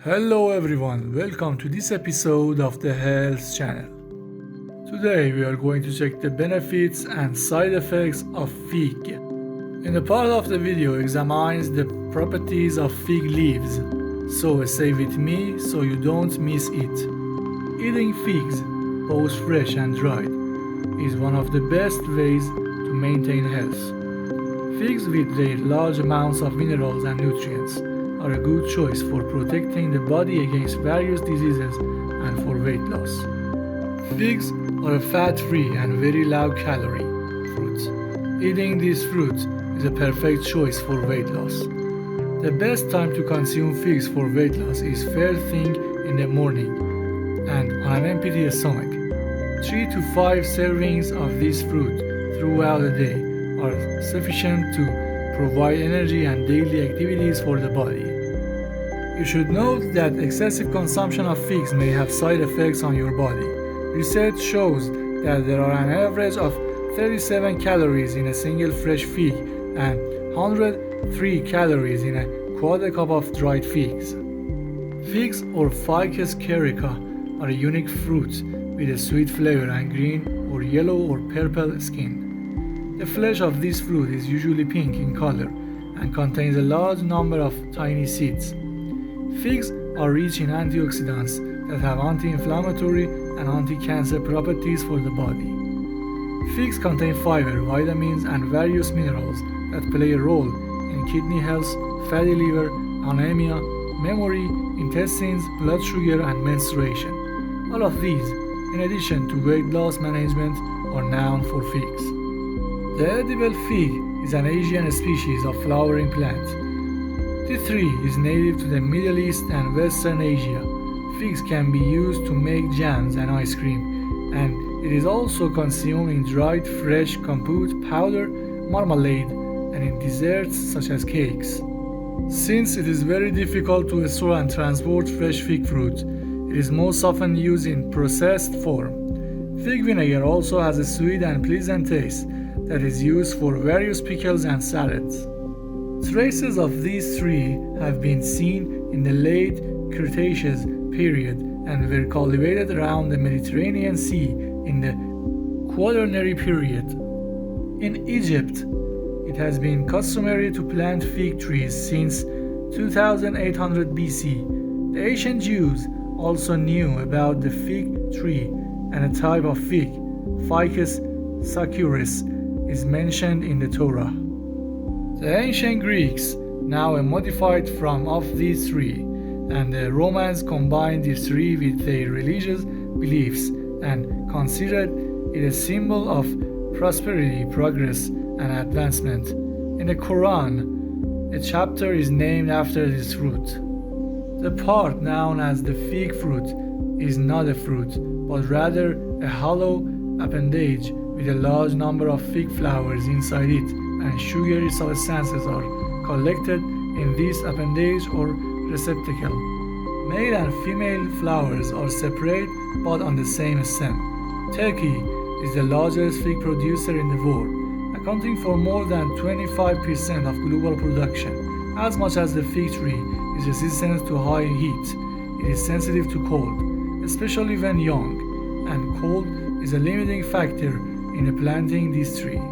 Hello everyone, welcome to this episode of the Health Channel. Today we are going to check the benefits and side effects of fig. In the part of the video examines the properties of fig leaves, so stay with me so you don't miss it. Eating figs, both fresh and dried, is one of the best ways to maintain health. Figs with their large amounts of minerals and nutrients are a good choice for protecting the body against various diseases and for weight loss. Figs are a fat-free and very low-calorie fruit. Eating this fruit is a perfect choice for weight loss. The best time to consume figs for weight loss is first thing in the morning and on an empty stomach. 3 to 5 servings of this fruit throughout the day are sufficient to provide energy and daily activities for the body. You should note that excessive consumption of figs may have side effects on your body. Research shows that there are an average of 37 calories in a single fresh fig and 103 calories in a quarter cup of dried figs. Figs or Ficus carica are a unique fruit with a sweet flavor and green or yellow or purple skin. The flesh of this fruit is usually pink in color and contains a large number of tiny seeds. Figs are rich in antioxidants that have anti-inflammatory and anti-cancer properties for the body. Figs contain fiber, vitamins, and various minerals that play a role in kidney health, fatty liver, anemia, memory, intestines, blood sugar, and menstruation. All of these, in addition to weight loss management, are known for figs. The edible fig is an Asian species of flowering plant. The tree is native to the Middle East and Western Asia. Figs can be used to make jams and ice cream, and it is also consumed in dried fresh compote, powder, marmalade, and in desserts such as cakes. Since it is very difficult to store and transport fresh fig fruit, it is most often used in processed form. Fig vinegar also has a sweet and pleasant taste that is used for various pickles and salads. Traces of these trees have been seen in the late Cretaceous period and were cultivated around the Mediterranean Sea in the Quaternary period. In Egypt, it has been customary to plant fig trees since 2800 BC. The ancient Jews also knew about the fig tree, and a type of fig, Ficus saccharus, is mentioned in the Torah. The ancient Greeks now a modified form of this tree, and the Romans combined this tree with their religious beliefs and considered it a symbol of prosperity, progress, and advancement. In the Quran, a chapter is named after this fruit. The part known as the fig fruit is not a fruit, but rather a hollow appendage with a large number of fig flowers inside it, and sugary substances are collected in this appendage or receptacle. Male and female flowers are separate but on the same stem. Turkey is the largest fig producer in the world, accounting for more than 25% of global production. As much as the fig tree is resistant to high heat, it is sensitive to cold, especially when young, and cold is a limiting factor in planting this tree.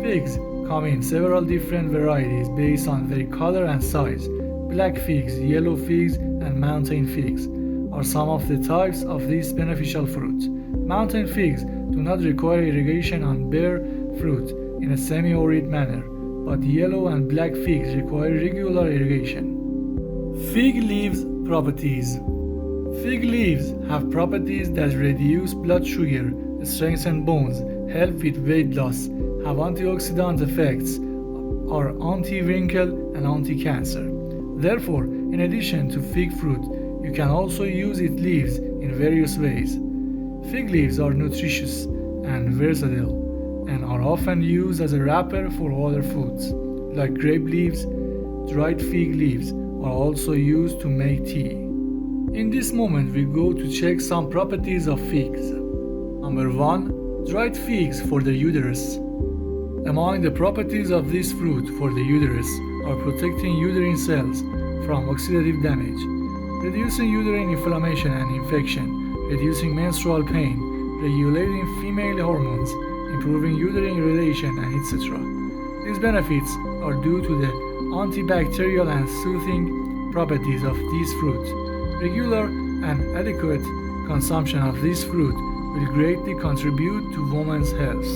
Figs come in several different varieties based on their color and size. Black figs, yellow figs, and mountain figs are some of the types of this beneficial fruit. Mountain figs do not require irrigation on bare fruit in a semi-arid manner, but yellow and black figs require regular irrigation. Fig leaves properties. Fig leaves have properties that reduce blood sugar, strengthen bones, help with weight loss, have antioxidant effects, are anti-wrinkle and anti-cancer. Therefore, in addition to fig fruit, you can also use its leaves in various ways. Fig leaves are nutritious and versatile and are often used as a wrapper for other foods, like grape leaves. Dried fig leaves are also used to make tea. In this moment, we go to check some properties of figs. Number 1. Dried figs for the uterus. Among the properties of this fruit for the uterus are protecting uterine cells from oxidative damage, reducing uterine inflammation and infection, reducing menstrual pain, regulating female hormones, improving uterine irradiation, and etc. These benefits are due to the antibacterial and soothing properties of these fruits. Regular and adequate consumption of this fruit will greatly contribute to women's health.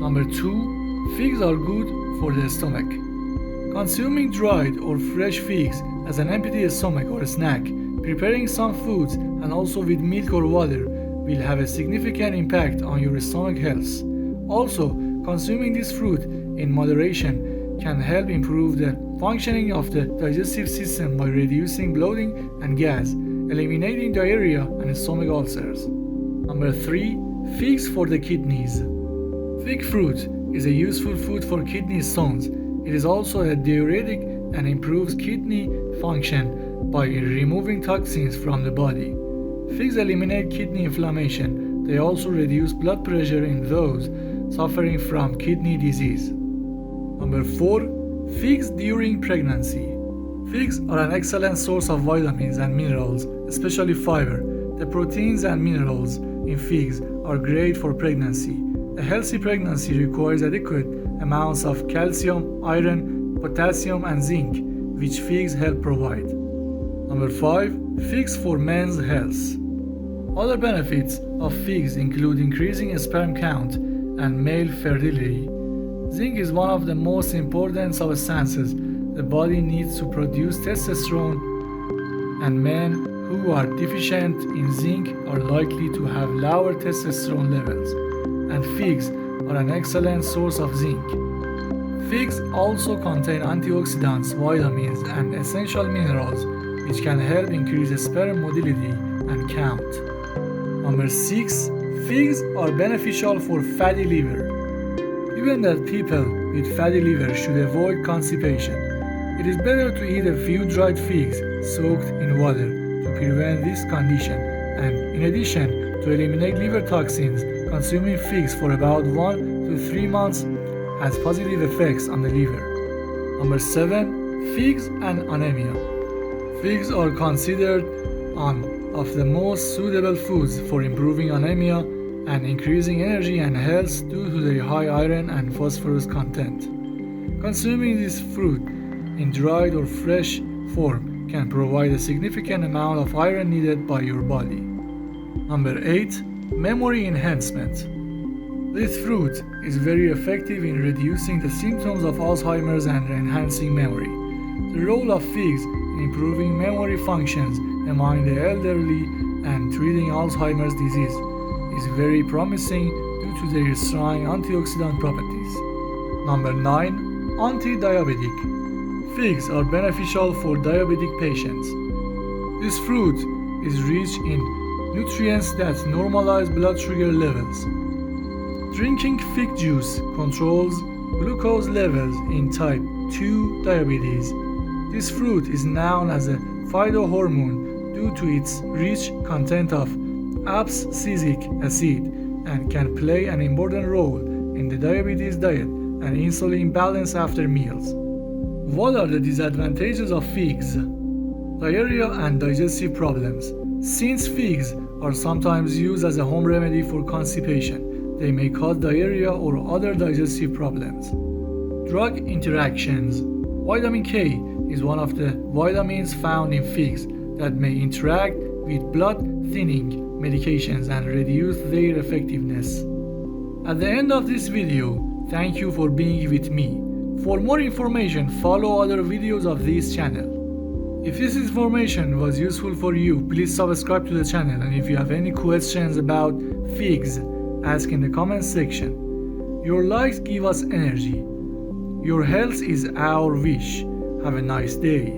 Number 2. Figs are good for the stomach. Consuming dried or fresh figs as an empty stomach or a snack, preparing some foods and also with milk or water will have a significant impact on your stomach health. Also, consuming this fruit in moderation can help improve the functioning of the digestive system by reducing bloating and gas, eliminating diarrhea and stomach ulcers. Number 3. Figs for the kidneys. Fig fruit is a useful food for kidney stones. It is also a diuretic and improves kidney function by removing toxins from the body. Figs eliminate kidney inflammation. They also reduce blood pressure in those suffering from kidney disease. Number 4. Figs during pregnancy. Figs are an excellent source of vitamins and minerals, especially fiber. The proteins and minerals in figs are great for pregnancy. A healthy pregnancy requires adequate amounts of calcium, iron, potassium, and zinc, which figs help provide. Number 5. Figs for men's health. Other benefits of figs include increasing sperm count and male fertility. Zinc is one of the most important substances the body needs to produce testosterone, and men who are deficient in zinc are likely to have lower testosterone levels, and figs are an excellent source of zinc. Figs also contain antioxidants, vitamins, and essential minerals which can help increase sperm motility and count. Number 6. Figs are beneficial for fatty liver. Given that people with fatty liver should avoid constipation, it is better to eat a few dried figs soaked in water to prevent this condition, and in addition to eliminate liver toxins, consuming figs for about 1 to 3 months has positive effects on the liver. Number 7. Figs and anemia. Figs are considered one of the most suitable foods for improving anemia and increasing energy and health due to their high iron and phosphorus content. Consuming this fruit in dried or fresh form can provide a significant amount of iron needed by your body. Number 8. Memory enhancement. This fruit is very effective in reducing the symptoms of Alzheimer's and enhancing memory. The role of figs in improving memory functions among the elderly and treating Alzheimer's disease is very promising due to their strong antioxidant properties. Number 9. Anti-diabetic. Figs are beneficial for diabetic patients. This fruit is rich in nutrients that normalize blood sugar levels. Drinking fig juice controls glucose levels in type 2 diabetes. This fruit is known as a phytohormone due to its rich content of abscisic acid and can play an important role in the diabetes diet and insulin balance after meals. What are the disadvantages of figs? Diarrhea and digestive problems. Since figs are sometimes used as a home remedy for constipation, they may cause diarrhea or other digestive problems. Drug interactions. Vitamin K is one of the vitamins found in figs that may interact with blood thinning medications and reduce their effectiveness. At the end of this video, thank you for being with me. For more information, follow other videos of this channel. If this information was useful for you, please subscribe to the channel, and if you have any questions about figs, ask in the comment section. Your likes give us energy. Your health is our wish. Have a nice day.